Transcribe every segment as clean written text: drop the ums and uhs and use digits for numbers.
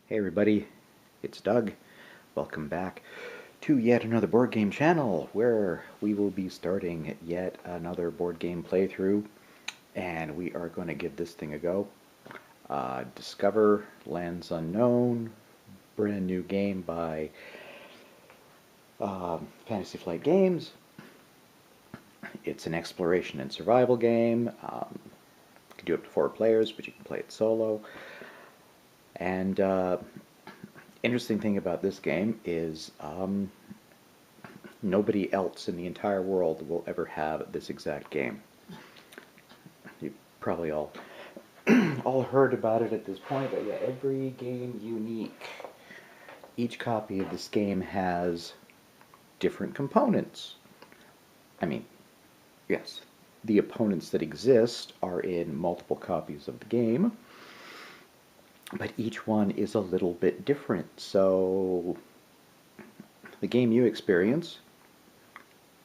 Hey everybody, it's Doug. Welcome back to yet another board game channel where we will be starting yet another board game playthrough, and we are going to give this thing a go. Discover Lands Unknown, brand new game by Fantasy Flight Games. It's an exploration and survival game. You can do up to 4 players, but you can play it solo. And interesting thing about this game is nobody else in the entire world will ever have this exact game. You probably all all heard about it at this point, but yeah, every game unique. Each copy of this game has different components. I mean, yes, the opponents that exist are in multiple copies of the game, but each one is a little bit different. So the game you experience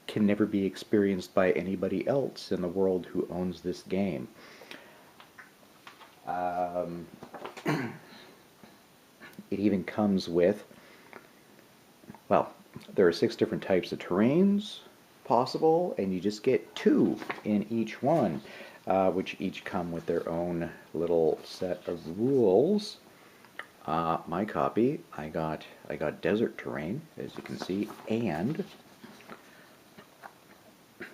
can never be experienced by anybody else in the world who owns this game. It even comes with, well, there are 6 different types of terrains possible, and you just get 2 in each one, which each come with their own little set of rules. My copy, I got desert terrain, as you can see, and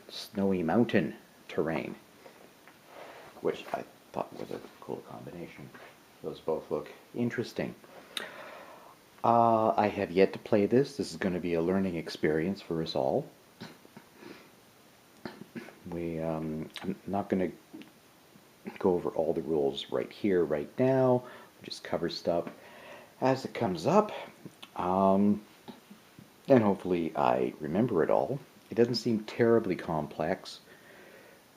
snowy mountain terrain, which I thought was a cool combination. Those both look interesting. I have yet to play this. This is going to be a learning experience for us all. I'm not going to go over all the rules right here, right now. We'll just cover stuff as it comes up. And hopefully I remember it all. It doesn't seem terribly complex.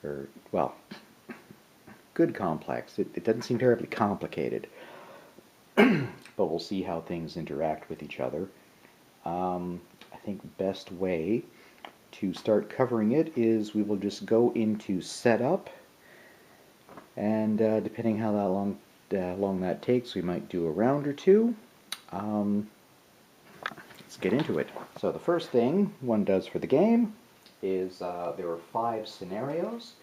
Or, well, good complex. It doesn't seem terribly complicated. But we'll see how things interact with each other. I think the best way to start covering it is we will just go into setup, and depending how long that takes, we might do a round or two. Let's get into it. So the first thing one does for the game is there are 5 scenarios,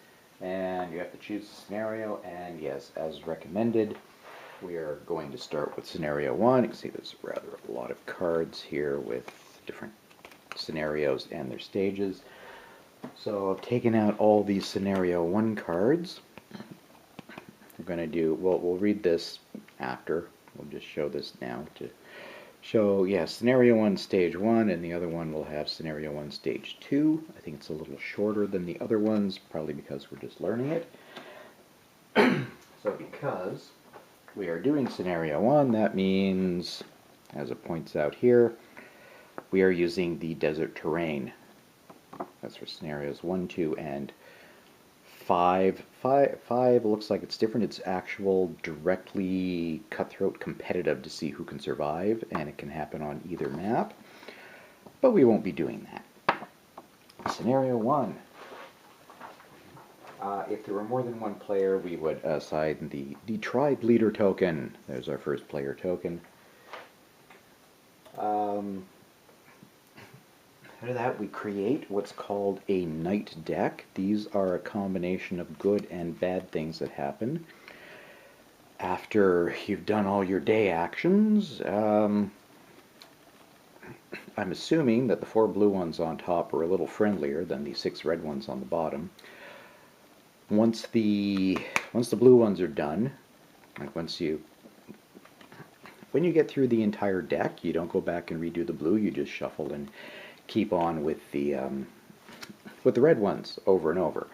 and you have to choose a scenario, and yes, as recommended, we are going to start with scenario 1. You can see there's rather a lot of cards here with different scenarios and their stages. So I've taken out all these scenario 1 cards. We're going to do, well, we'll read this after. We'll just show this now to show, yeah, scenario 1 stage 1, and the other one will have scenario 1 stage 2. I think it's a little shorter than the other ones, probably because we're just learning it. So because we are doing scenario 1, that means, as it points out here, we are using the desert terrain. That's for scenarios 1, 2, and 5. 5 looks like it's different. It's actual directly cutthroat competitive to see who can survive, and it can happen on either map. But we won't be doing that. Scenario 1. If there were more than one player, we would assign the tribe leader token. There's our first player token. After that, we create what's called a night deck. These are a combination of good and bad things that happen after you've done all your day actions. I'm assuming that the 4 blue ones on top are a little friendlier than the 6 red ones on the bottom. Once the blue ones are done, like when you get through the entire deck, you don't go back and redo the blue. You just shuffle and keep on with the red ones over and over.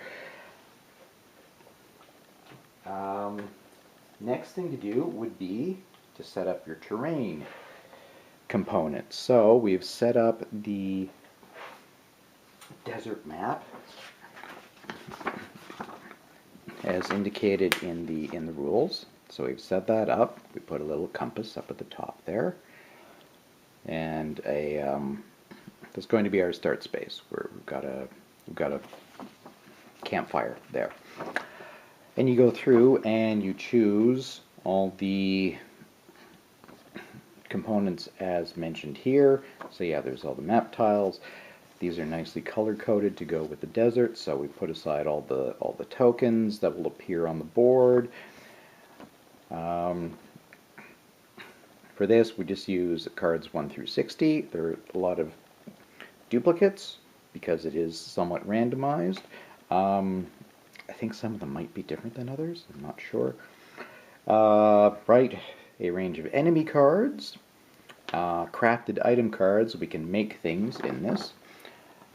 Next thing to do would be to set up your terrain components. So we've set up the desert map as indicated in the rules. So we've set that up. We put a little compass up at the top there, and that's going to be our start space. We've got a campfire there, and you go through and you choose all the components as mentioned here. So yeah, there's all the map tiles. These are nicely color-coded to go with the desert, so we put aside all the tokens that will appear on the board. For this, we just use cards 1 through 60. There are a lot of duplicates because it is somewhat randomized. I think some of them might be different than others. I'm not sure. Right, a range of enemy cards. Crafted item cards. We can make things in this.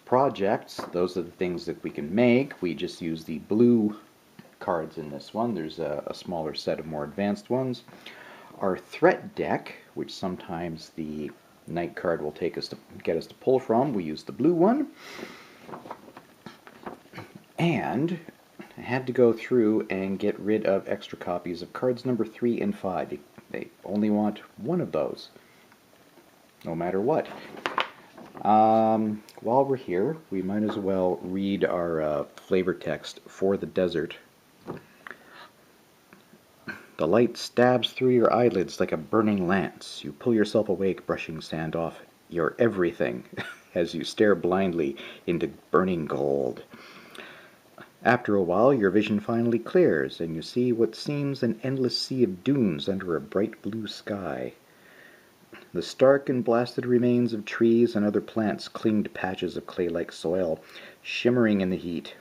Projects, those are the things that we can make. We just use the blue cards in this one. There's a smaller set of more advanced ones. Our threat deck, which sometimes the night card will take us to get us to pull from, we use the blue one. And I had to go through and get rid of extra copies of cards number 3 and 5. They only want one of those, no matter what. While we're here, we might as well read our flavor text for the desert. The light stabs through your eyelids like a burning lance. You pull yourself awake, brushing sand off your everything as you stare blindly into burning gold. After a while, your vision finally clears, and you see what seems an endless sea of dunes under a bright blue sky. The stark and blasted remains of trees and other plants cling to patches of clay-like soil, shimmering in the heat.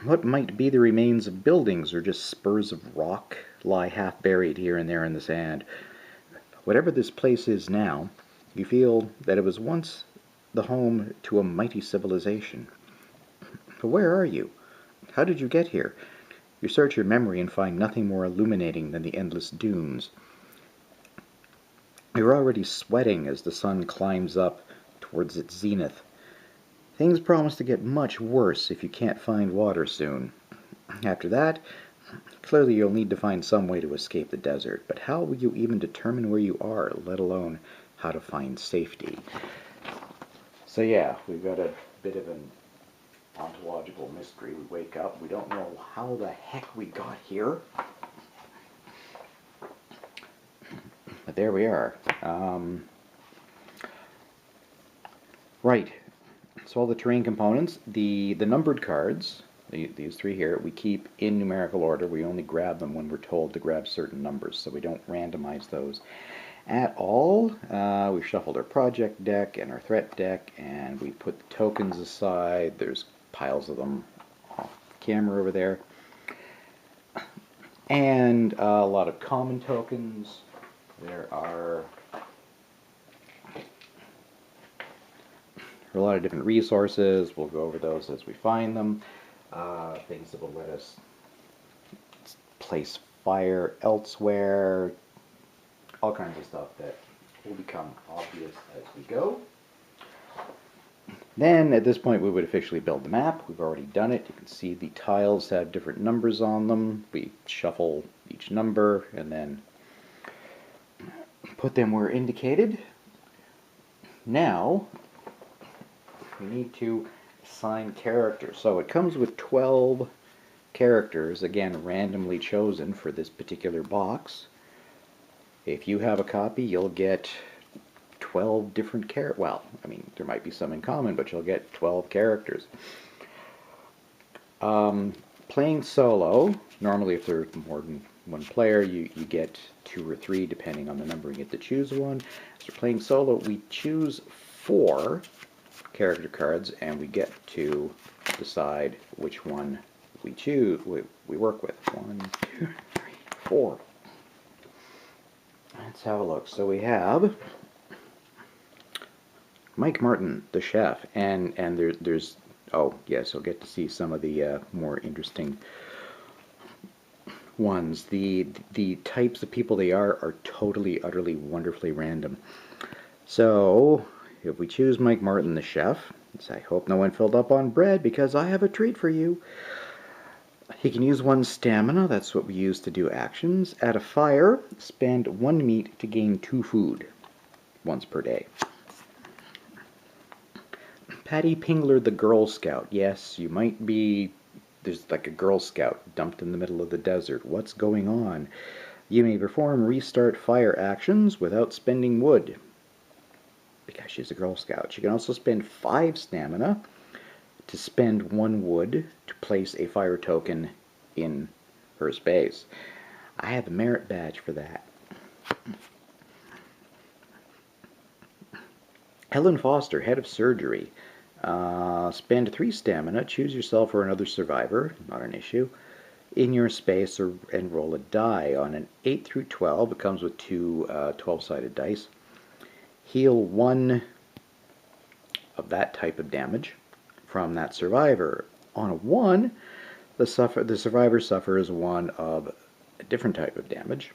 What might be the remains of buildings or just spurs of rock lie half buried here and there in the sand. Whatever this place is now, you feel that it was once the home to a mighty civilization. But where are you? How did you get here? You search your memory and find nothing more illuminating than the endless dunes. You're already sweating as the sun climbs up towards its zenith. Things promise to get much worse if you can't find water soon. After that, clearly you'll need to find some way to escape the desert, but how will you even determine where you are, let alone how to find safety? So yeah, we've got a bit of an ontological mystery. We wake up, we don't know how the heck we got here. But there we are. Right. So all the terrain components, the numbered cards, these 3 here, we keep in numerical order. We only grab them when we're told to grab certain numbers, so we don't randomize those at all. We've shuffled our project deck and our threat deck, and we put the tokens aside. There's piles of them off camera over there. And a lot of common tokens. There are a lot of different resources. We'll go over those as we find them. Things that will let us place fire elsewhere. All kinds of stuff that will become obvious as we go. Then, at this point, we would officially build the map. We've already done it. You can see the tiles have different numbers on them. We shuffle each number and then put them where indicated. Now, we need to assign characters. So it comes with 12 characters, again, randomly chosen for this particular box. If you have a copy, you'll get 12 different characters. Well, I mean, there might be some in common, but you'll get 12 characters. Playing solo, normally if there's more than one player, you get 2 or 3, depending on the number. You get to choose one. So playing solo, we choose 4 character cards, and we get to decide which one we choose. We work with 1, 2, 3, 4. Let's have a look. So we have Mike Martin, the chef, and there's oh yes, you'll get to see some of the more interesting ones. The types of people they are totally, utterly, wonderfully random. So if we choose Mike Martin, the chef, I hope no one filled up on bread because I have a treat for you. He can use 1 stamina, that's what we use to do actions. At a fire, spend 1 meat to gain 2 food, once per day. Patty Pingler, the Girl Scout. Yes, you might be, there's like a Girl Scout dumped in the middle of the desert. What's going on? You may perform restart fire actions without spending wood, because she's a Girl Scout. She can also spend 5 stamina to spend 1 wood to place a fire token in her space. I have a merit badge for that. Helen Foster, Head of Surgery. Spend 3 stamina, choose yourself or another survivor, not an issue, in your space and roll a die. On an 8 through 12, it comes with 2 12-sided dice. Heal 1 of that type of damage from that survivor. On a 1, the survivor suffers 1 of a different type of damage.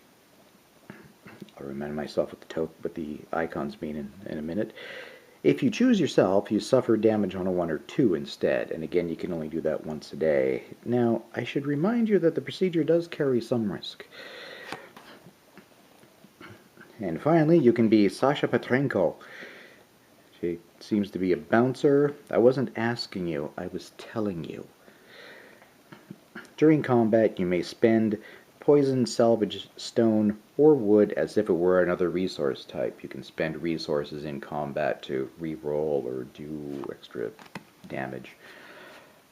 I'll remind myself what the icons mean in a minute. If you choose yourself, you suffer damage on a 1 or 2 instead, and again, you can only do that once a day. Now, I should remind you that the procedure does carry some risk. And finally, you can be Sasha Petrenko. She seems to be a bouncer. I wasn't asking you, I was telling you. During combat, you may spend poison, salvage, stone, or wood as if it were another resource type. You can spend resources in combat to re-roll or do extra damage.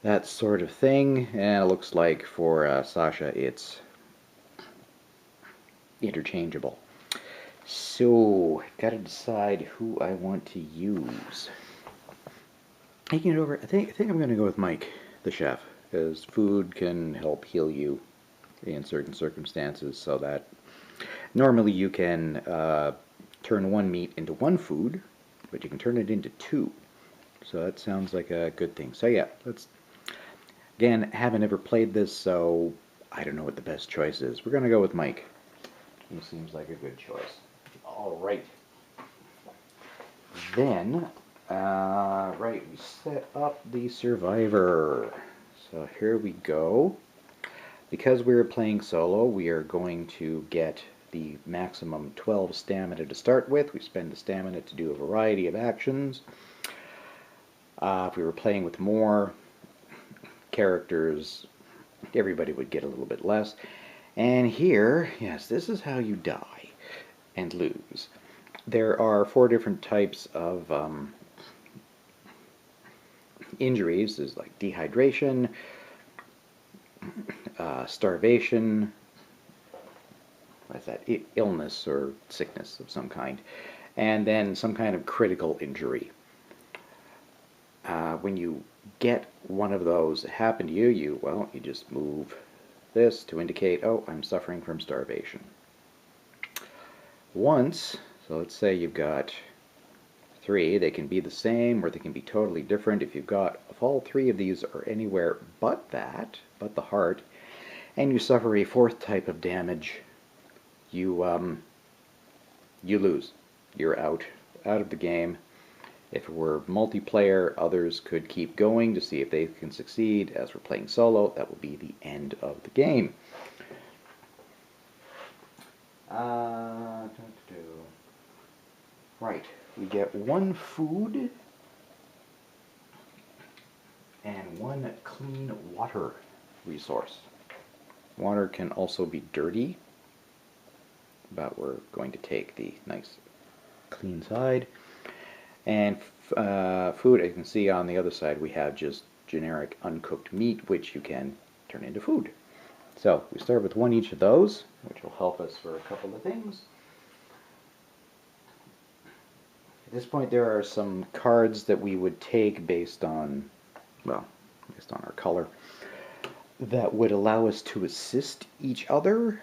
That sort of thing. And it looks like for Sasha it's interchangeable. So, gotta decide who I want to use. Taking it over, I think I'm gonna go with Mike, the chef, because food can help heal you in certain circumstances, so that normally you can turn 1 meat into 1 food, but you can turn it into 2. So that sounds like a good thing. So yeah, again, haven't ever played this, so I don't know what the best choice is. We're gonna go with Mike. He seems like a good choice. All right. Then, right, we set up the survivor. So here we go. Because we're playing solo, we are going to get the maximum 12 stamina to start with. We spend the stamina to do a variety of actions. If we were playing with more characters, everybody would get a little bit less. And here, yes, this is how you die and lose. There are 4 different types of injuries. There's like dehydration, starvation, what's that? Illness or sickness of some kind, and then some kind of critical injury. When you get one of those happen to you, you just move this to indicate, oh, I'm suffering from starvation. Once, so let's say you've got 3, they can be the same or they can be totally different. If all 3 of these are anywhere but the heart, and you suffer a 4th type of damage, you lose. You're out of the game. If it were multiplayer, others could keep going to see if they can succeed. As we're playing solo, that will be the end of the game. Right, we get 1 food and 1 clean water resource. Water can also be dirty, but we're going to take the nice clean side. And food, as you can see on the other side, we have just generic uncooked meat, which you can turn into food. So we start with 1 each of those, which will help us for a couple of things. At this point, there are some cards that we would take based on our color, that would allow us to assist each other,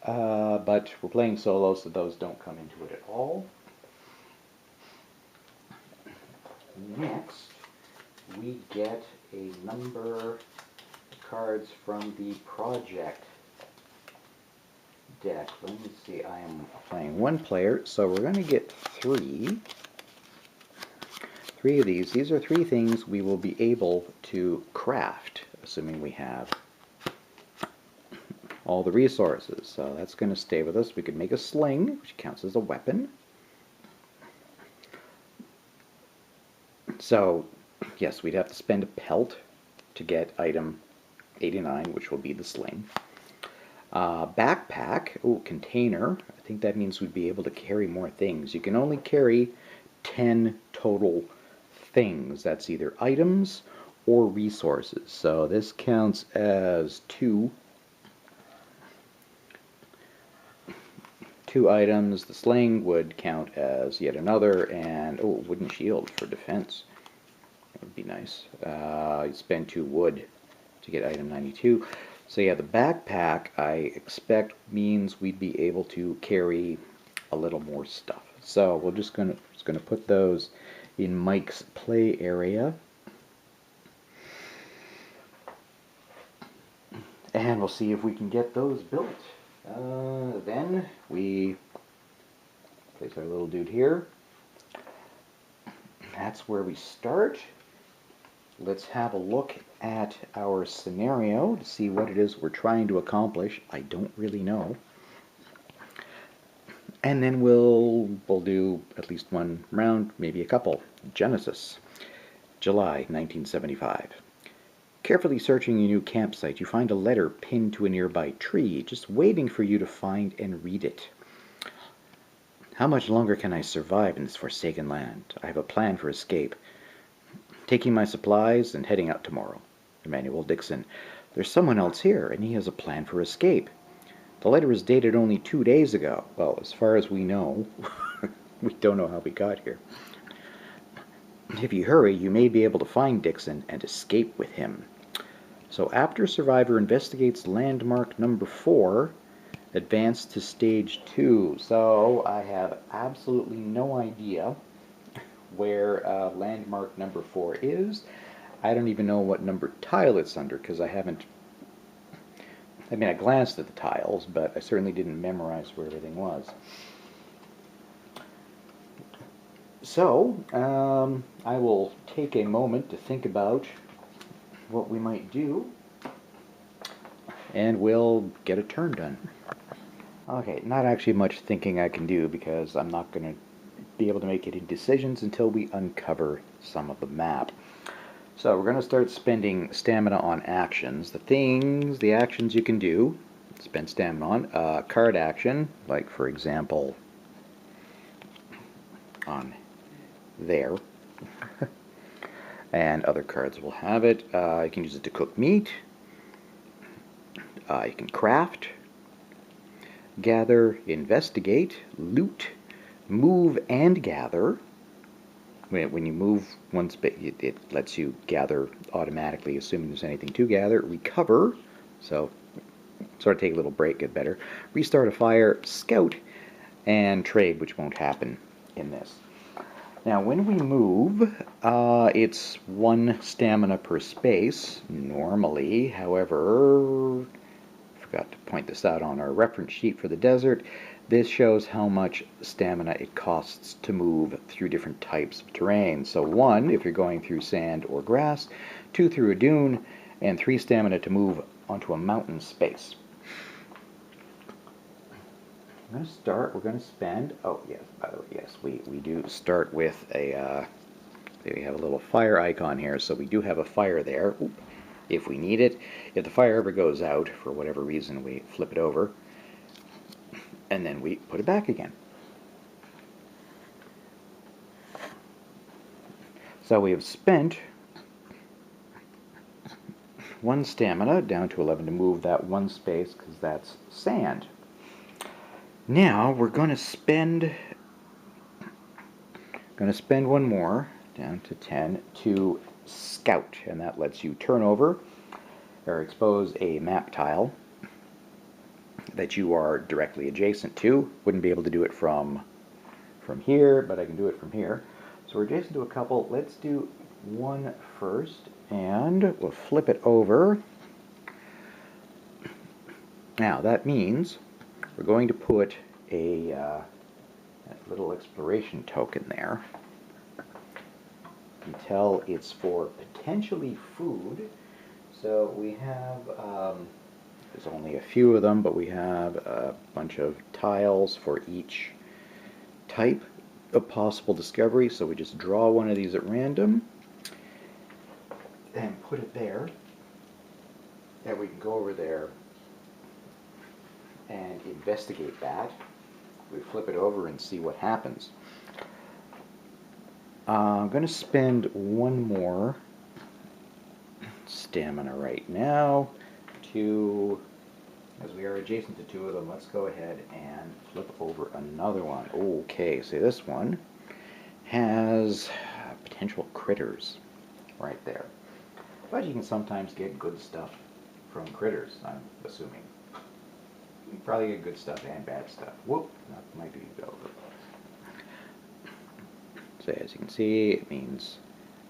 but we're playing solo, so those don't come into it at all. Next, we get a number of cards from the project deck. Let me see, I am playing 1 player, so we're going to get 3 of these. These are 3 things we will be able to craft, assuming we have all the resources. So that's going to stay with us. We could make a sling, which counts as a weapon. So, yes, we'd have to spend a pelt to get item 89, which will be the sling. Backpack, oh, container. I think that means we'd be able to carry more things. You can only carry 10 total things. That's either items or resources. So this counts as two items. The sling would count as yet another, and oh, wooden shield for defense. That would be nice. You spend 2 wood to get item 92. So yeah, the backpack I expect means we'd be able to carry a little more stuff. So we're just gonna put those in Mike's play area, and we'll see if we can get those built. Then we place our little dude here. That's where we start. Let's have a look at our scenario to see what it is we're trying to accomplish. I don't really know. And then we'll do at least one round, maybe a couple. Genesis, July 1975. Carefully searching your new campsite, you find a letter pinned to a nearby tree, just waiting for you to find and read it. How much longer can I survive in this forsaken land? I have a plan for escape. Taking my supplies and heading out tomorrow. Emmanuel Dixon. There's someone else here, and he has a plan for escape. The letter is dated only 2 days ago. Well, as far as we know, we don't know how we got here. If you hurry, you may be able to find Dixon and escape with him. So after Survivor investigates landmark number 4, advance to stage 2. So I have absolutely no idea where landmark number 4 is. I don't even know what number tile it's under because I glanced at the tiles, but I certainly didn't memorize where everything was. So, I will take a moment to think about what we might do, and we'll get a turn done. Okay, not actually much thinking I can do because I'm not going to be able to make any decisions until we uncover some of the map. So we're going to start spending stamina on actions. The actions you can do, spend stamina on. Card action, like for example, on there. And other cards will have it. You can use it to cook meat. You can craft, gather, investigate, loot, move and gather. When you move one space, it lets you gather automatically, assuming there's anything to gather. Recover, so sort of take a little break, get better. Restart a fire, scout, and trade, which won't happen in this. Now, when we move, it's 1 stamina per space, normally. However, I forgot to point this out on our reference sheet for the desert. This shows how much stamina it costs to move through different types of terrain. So 1 if you're going through sand or grass, 2 through a dune, and 3 stamina to move onto a mountain space. I'm going to start, we're going to spend, oh yes, by the way, yes, we do start with a, we have a little fire icon here, so we do have a fire there, if we need it. If the fire ever goes out, for whatever reason, we flip it over, and then we put it back again. So we have spent 1 stamina, down to 11 to move that 1 space, because that's sand. Now we're going to spend 1 more, down to 10, to scout, and that lets you turn over or expose a map tile that you are directly adjacent to. Wouldn't be able to do it from here, but I can do it from here. So we're adjacent to a couple. Let's do 1 first, and we'll flip it over. Now that means we're going to put a little exploration token there. You can tell it's for potentially food. So we have, there's only a few of them, but we have a bunch of tiles for each type of possible discovery. So we just draw one of these at random and put it there. And we can go over there investigate that. We flip it over and see what happens. I'm going to spend one more stamina right now to, as we are adjacent to two of them, let's go ahead and flip over another one. Okay, so this one has potential critters right there. But you can sometimes get good stuff from critters, I'm assuming. You can probably get good stuff and bad stuff. Whoop, that might be over. So as you can see, it means,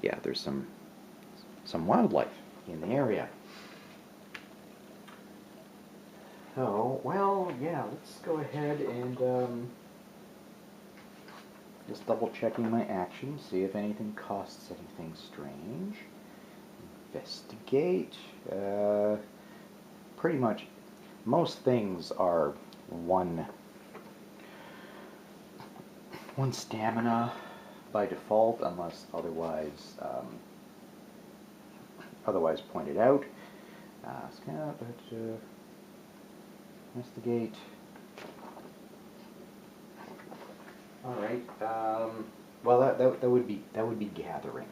yeah, there's some wildlife in the area. So, well, yeah, let's go ahead and just double checking my actions, see if anything costs anything strange. Investigate. Pretty much, most things are one stamina by default, unless otherwise pointed out. Investigate. All right. Well, that would be gathering,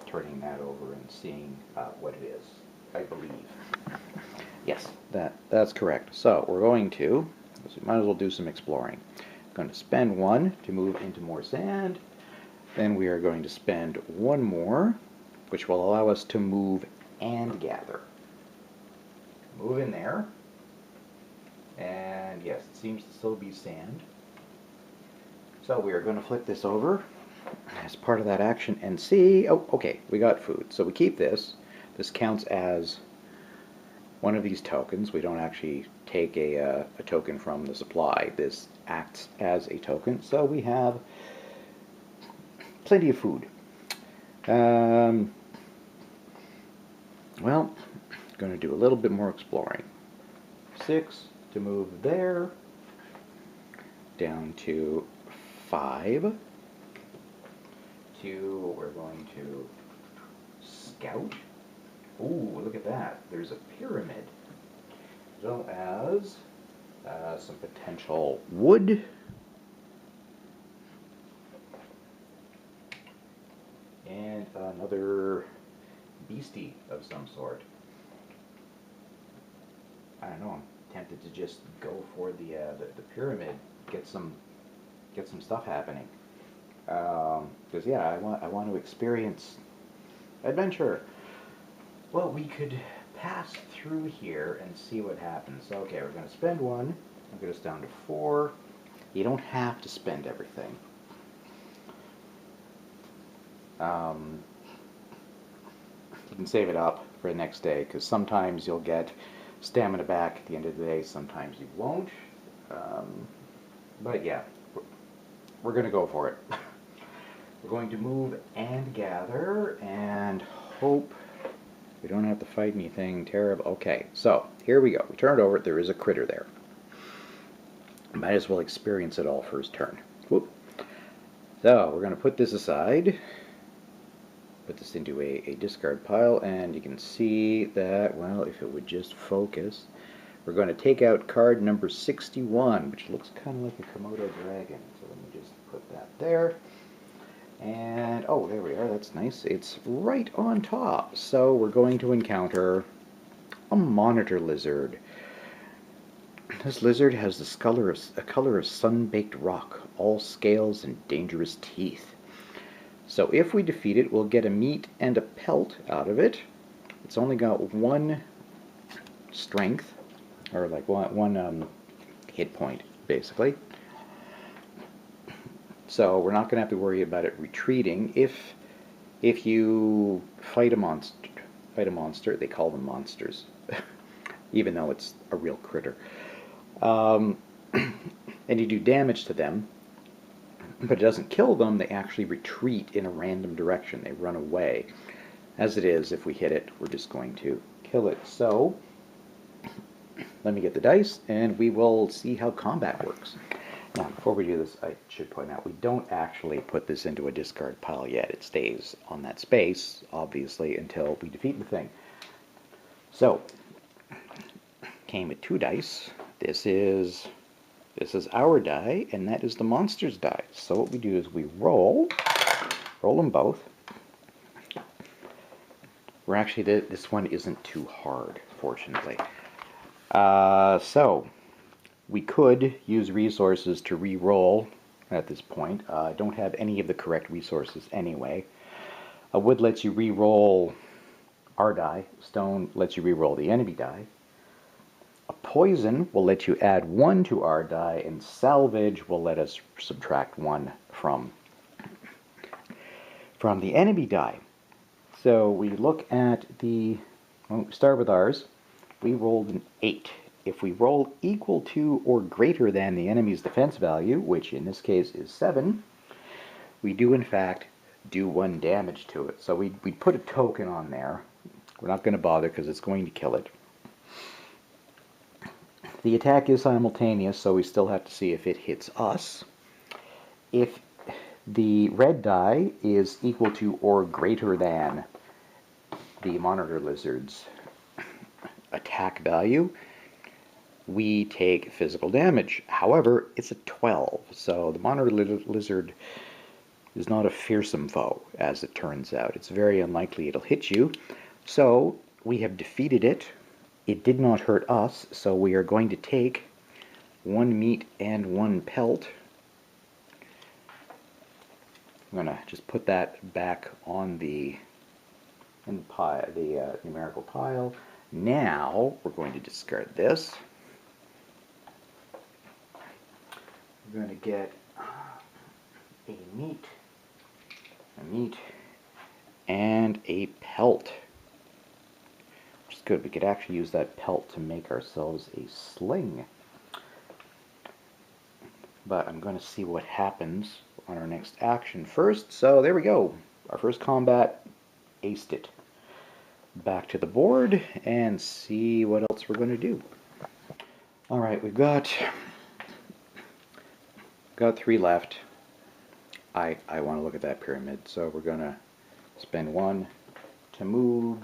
turning that over and seeing what it is. I believe. Yes, that's correct. So we're going to. So we might as well do some exploring. Going to spend one to move into more sand. Then we are going to spend one more, which will allow us to move and gather. Move in there. And yes, it seems to still be sand. So we are going to flip this over as part of that action and see. Oh, okay, we got food. So we keep this. This counts as one of these tokens. We don't actually take a token from the supply. This acts as a token. So we have plenty of food. Well, going to do a little bit more exploring. 6 to move there. Down to 5. 2, we're going to scout. Ooh, look at that. There's a pyramid. As well as some potential wood. And another beastie of some sort. I don't know, I'm tempted to just go for the pyramid, get some stuff happening. Because yeah, I want to experience adventure. Well, we could pass through here and see what happens. Okay, we're going to spend one. I'll get us down to 4. You don't have to spend everything. You can save it up for the next day, because sometimes you'll get stamina back at the end of the day, sometimes you won't. But yeah, we're going to go for it. We're going to move and gather and hope we don't have to fight anything terrible. Okay, so here we go. We turn it over. There is a critter there. Might as well experience it all first turn. Whoop. So we're going to put this aside. Put this into a discard pile, and you can see that, well, if it would just focus, we're going to take out card number 61, which looks kind of like a Komodo dragon. So let me just put that there. And, oh, there we are. That's nice. It's right on top. So we're going to encounter a monitor lizard. This lizard has a color of sun-baked rock, all scales and dangerous teeth. So if we defeat it, we'll get a meat and a pelt out of it. It's only got 1 strength, or like one hit point, basically. So we're not going to have to worry about it retreating. If you fight a monster, they call them monsters, even though it's a real critter, and you do damage to them, but it doesn't kill them, they actually retreat in a random direction. They run away. As it is, if we hit it, we're just going to kill it. So, let me get the dice, and we will see how combat works. Now, before we do this, I should point out, we don't actually put this into a discard pile yet. It stays on that space, obviously, until we defeat the thing. So, came with 2 dice. This is our die, and that is the monster's die. So what we do is we roll them both. We're actually, this one isn't too hard, fortunately. So we could use resources to re-roll at this point. I don't have any of the correct resources anyway. A wood lets you re-roll our die. Stone lets you re-roll the enemy die. A poison will let you add 1 to our die, and salvage will let us subtract 1 from the enemy die. So we look at we start with ours. We rolled an 8. If we roll equal to or greater than the enemy's defense value, which in this case is 7, we do in fact do 1 damage to it. So we put a token on there. We're not going to bother because it's going to kill it. The attack is simultaneous, so we still have to see if it hits us. If the red die is equal to or greater than the monitor lizard's attack value, we take physical damage. However, it's a 12, so the monitor lizard is not a fearsome foe, as it turns out. It's very unlikely it'll hit you. So we have defeated it. It did not hurt us, so we are going to take 1 meat and 1 pelt. I'm going to just put that back on the numerical pile. Now we're going to discard this. We're going to get a meat, and a pelt. Which is good. We could actually use that pelt to make ourselves a sling. But I'm going to see what happens on our next action first. So there we go. Our first combat, aced it. Back to the board and see what else we're going to do. Alright, we've got 3 left. I want to look at that pyramid, so we're going to spend 1 to move.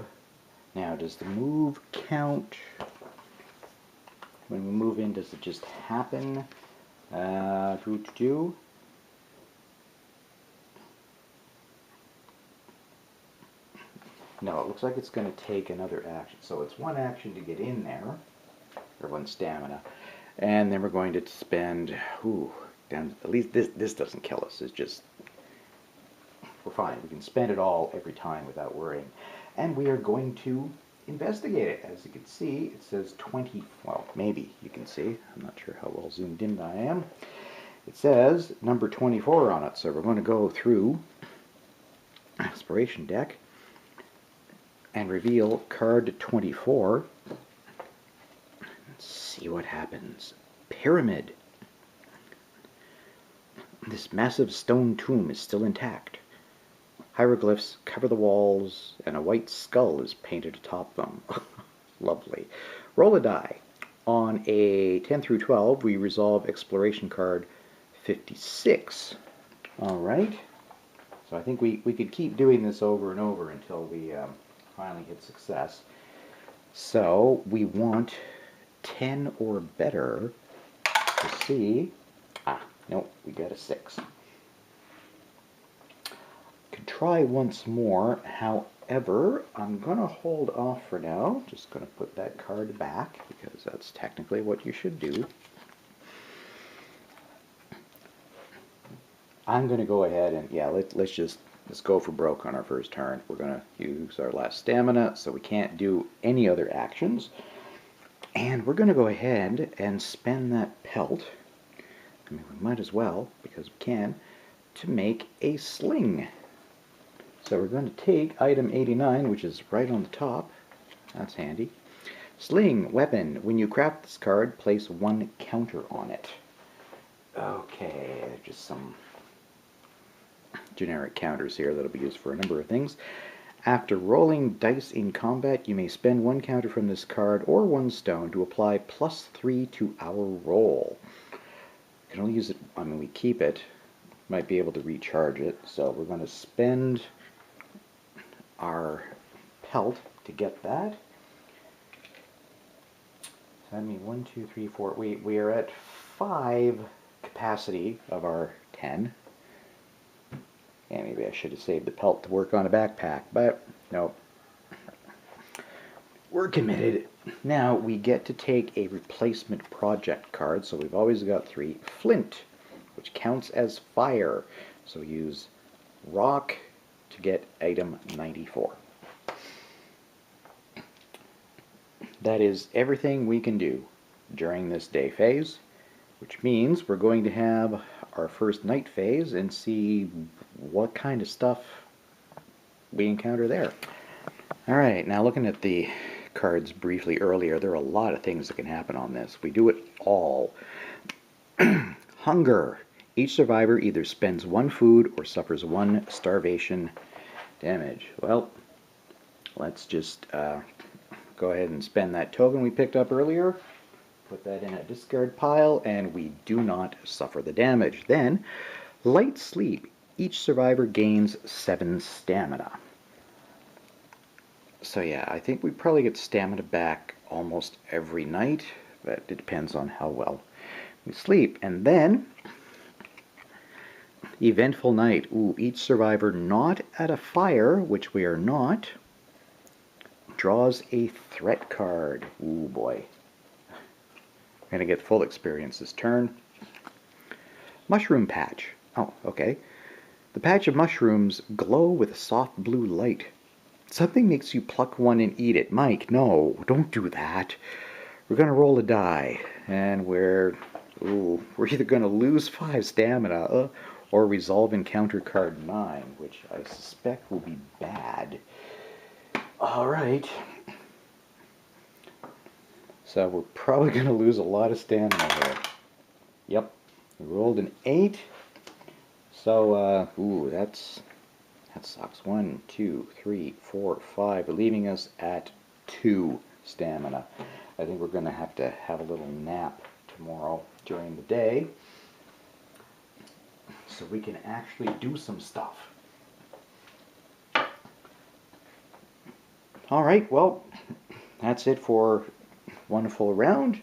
Now, does the move count? When we move in, does it just happen? No, it looks like it's going to take another action. So it's 1 action to get in there, or 1 stamina, and then we're going to spend, at least this doesn't kill us. It's just, we're fine. We can spend it all every time without worrying. And we are going to investigate it. As you can see, it says 20, well, maybe you can see. I'm not sure how well zoomed in I am. It says number 24 on it, so we're going to go through Exploration deck and reveal card 24. Let's see what happens. Pyramid. This massive stone tomb is still intact. Hieroglyphs cover the walls, and a white skull is painted atop them. Lovely. Roll a die. On a 10 through 12, we resolve exploration card 56. Alright. So I think we could keep doing this over and over until we finally hit success. So we want 10 or better to see. Nope, we got a 6. Could try once more. However, I'm going to hold off for now. Just going to put that card back because that's technically what you should do. I'm going to go ahead and, yeah, let's go for broke on our first turn. We're going to use our last stamina, so we can't do any other actions. And we're going to go ahead and spend that pelt. I mean, we might as well, because we can, to make a sling. So we're going to take item 89, which is right on the top. That's handy. Sling, weapon. When you craft this card, place 1 counter on it. Okay, just some generic counters here that'll be used for a number of things. After rolling dice in combat, you may spend 1 counter from this card or 1 stone to apply +3 to our roll. You can only use it, I mean, we keep it. Might be able to recharge it, so we're going to spend our pelt to get that. I mean, 1, 2, 3, 4. We are at 5 capacity of our 10. And maybe I should have saved the pelt to work on a backpack, but no. We're committed. Now we get to take a replacement project card, so we've always got 3. Flint, which counts as fire. So use rock to get item 94. That is everything we can do during this day phase, which means we're going to have our first night phase and see what kind of stuff we encounter there. Alright, now looking at the cards briefly earlier, there are a lot of things that can happen on this. We do it all. Hunger. Each survivor either spends 1 food or suffers 1 starvation damage. Well, let's just go ahead and spend that token we picked up earlier. Put that in a discard pile, and we do not suffer the damage. Then, light sleep. Each survivor gains 7 stamina. So yeah, I think we probably get stamina back almost every night, but it depends on how well we sleep. And then, eventful night. Ooh, each survivor not at a fire, which we are not, draws a threat card. Ooh boy. We're going to get full experience this turn. Mushroom patch. Oh, okay. The patch of mushrooms glow with a soft blue light. Something makes you pluck one and eat it. Mike, no, don't do that. We're going to roll a die, and we're either going to lose 5 stamina or resolve encounter card 9, which I suspect will be bad. Alright. So we're probably going to lose a lot of stamina here. Yep. We rolled an 8. So, that sucks. 1, 2, 3, 4, 5, leaving us at 2 stamina. I think we're going to have a little nap tomorrow during the day so we can actually do some stuff. Alright, well, that's it for one full round.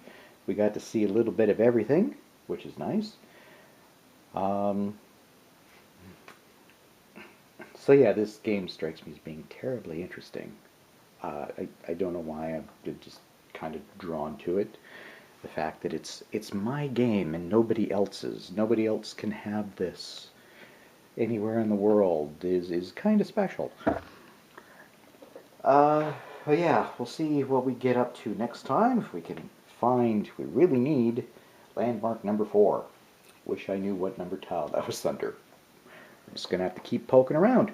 We got to see a little bit of everything, which is nice. So yeah, this game strikes me as being terribly interesting. I don't know why I'm just kind of drawn to it. The fact that it's my game and nobody else's. Nobody else can have this anywhere in the world is kind of special. But yeah, we'll see what we get up to next time. If we can find, we really need landmark number 4. Wish I knew what number tile that was under. I'm just going to have to keep poking around.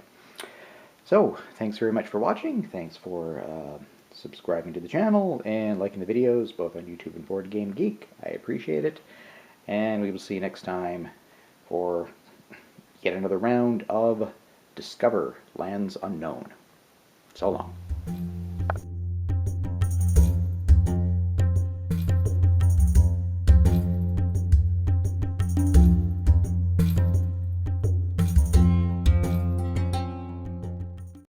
So, thanks very much for watching. Thanks for subscribing to the channel and liking the videos, both on YouTube and Board Game Geek. I appreciate it. And we will see you next time for yet another round of Discover Lands Unknown. So long.